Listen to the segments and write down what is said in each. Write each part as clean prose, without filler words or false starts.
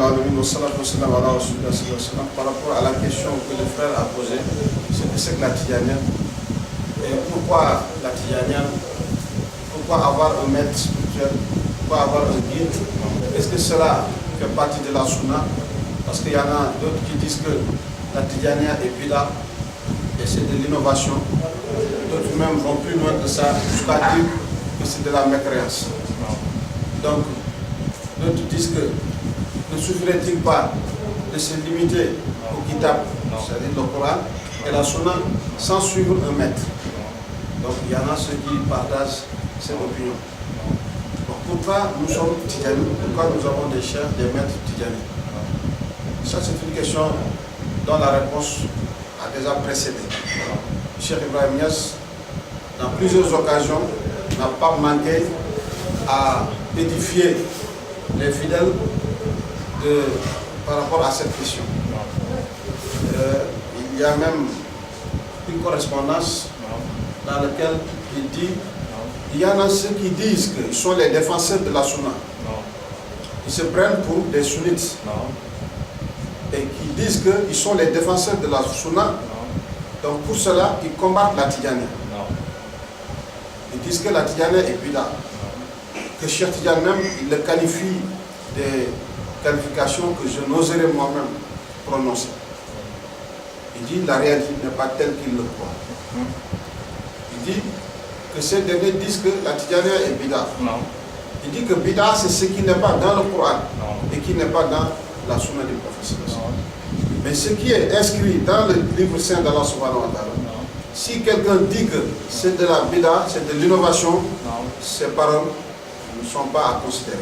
Par rapport à la question que le frère a posée, c'est que la Tidjania, et pourquoi la Tidjania, pourquoi avoir un maître spirituel, pourquoi avoir un guide? Est-ce que cela fait partie de la Sunna? Parce qu'il y en a d'autres qui disent que la Tidjania est bida et c'est de l'innovation. D'autres même vont plus loin que ça, jusqu'à dire que c'est de la mécréance. Donc, d'autres disent que ne suffirait-il pas de se limiter au kitab, c'est-à-dire le Coran, et la Sunna, sans suivre un maître? Donc, il y en a ceux qui partagent cette opinion. Donc, pourquoi nous sommes Tidjani? Pourquoi nous avons des chefs, des maîtres Tidjani? Ça, c'est une question dont la réponse a déjà précédé. Cheikh Ibrahim Niass, dans plusieurs occasions, n'a pas manqué à édifier les fidèles par rapport à cette question. Il y a même une correspondance dans laquelle il dit, il y en a ceux qui disent qu'ils sont les défenseurs de la Sunna. Ils se prennent pour des sunnites. Et qui disent qu'ils sont les défenseurs de la Sunna. Donc pour cela, ils combattent la Tidjani. Ils disent que la Tidjani est bida. Que Cheikh Tidjani même, il le qualifie des qualifications que je n'oserais moi-même prononcer. Il dit la réalité n'est pas telle qu'il le croit. Il dit que ces derniers disent que la Tidjani est bida. Il dit que bida c'est ce qui n'est pas dans le Coran et qui n'est pas dans la Sunna du prophète. Mais ce qui est inscrit dans le livre saint d'Allah subhanahu wa ta'ala, si quelqu'un dit que c'est de la bida, c'est de l'innovation, ces paroles ne sont pas à considérer.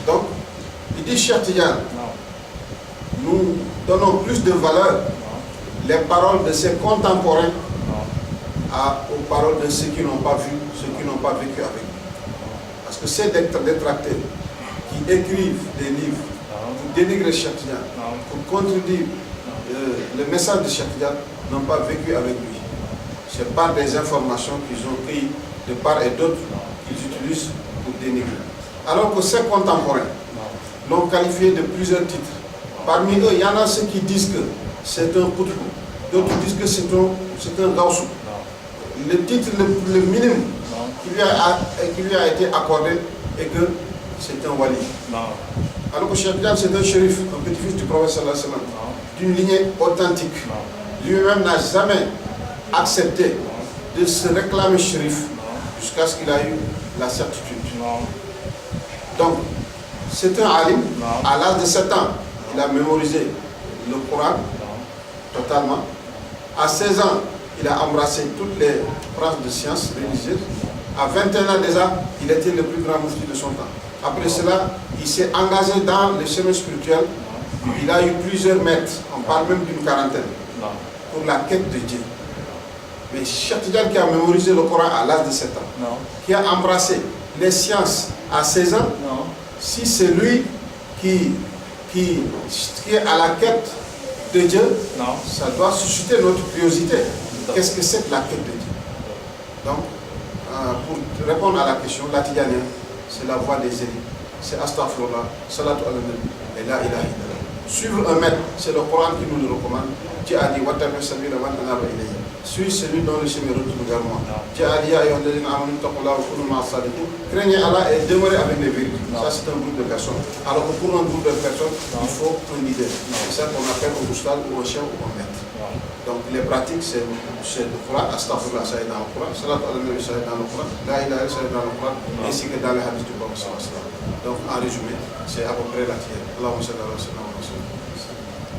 Donc, il dit Cheikh Tidjani, nous donnons plus de valeur les paroles de ses contemporains aux paroles de ceux qui n'ont pas vu, ceux qui n'ont pas vécu avec nous. Parce que ces détracteurs qui écrivent des livres pour dénigrer Cheikh Tidjani, pour contredire le message de Cheikh Tidjani, n'ont pas vécu avec lui. C'est par des informations qu'ils ont prises de part et d'autre qu'ils utilisent pour dénigrer. Alors que ces contemporains l'ont qualifié de plusieurs titres. Parmi eux, il y en a ceux qui disent que c'est un Qutb, d'autres disent que c'est un Gaussou. Le titre le minimum qui lui a été accordé est que c'est un Wali. Alors que Cheikh Tidjani c'est un shérif, un petit-fils du prophète sallallahu alayhi wa sallam, d'une lignée authentique. Lui-même n'a jamais accepté de se réclamer shérif jusqu'à ce qu'il ait eu la certitude. Donc, c'est un alim, à l'âge de 7 ans, il a mémorisé le Coran totalement. À 16 ans, il a embrassé toutes les branches de sciences religieuses. À 21 ans déjà, il était le plus grand moufti de son temps. Après cela, il s'est engagé dans le chemin spirituel. Il a eu plusieurs maîtres, on parle même d'une quarantaine, pour la quête de Dieu. Mais Cheikh Tidjani qui a mémorisé le Coran à l'âge de 7 ans, qui a embrassé les sciences à 16 ans, si c'est lui qui est à la quête de Dieu, ça doit susciter notre curiosité. Qu'est-ce que c'est que la quête de Dieu? Donc, pour répondre à la question, la Tidjani, c'est la voie des élites. C'est Astaghfirullah, Salatu ala Nabi, et la ilaha illallah. Suivre un maître, c'est le Coran qui nous le recommande. Dieu a dit, suis celui dont le chemin retourne vers moi. Dieu a dit, craignez Allah et demeurez avec les vérités. Ça, c'est un groupe de personnes. Alors que pour un groupe de personnes, il faut un leader. C'est ça qu'on appelle un oustad ou un chef ou un maître. Donc les pratiques, c'est le Coran, Astaghfirullah, ça est dans le Coran, Salat al-Nabi, ça est dans le Coran, La ilaha illallah, ça est dans le Coran, ainsi que dans les hadiths du prophète. Donc en résumé, c'est à peu près la tienne. Allahumma salli ala sayyidina Muhammad.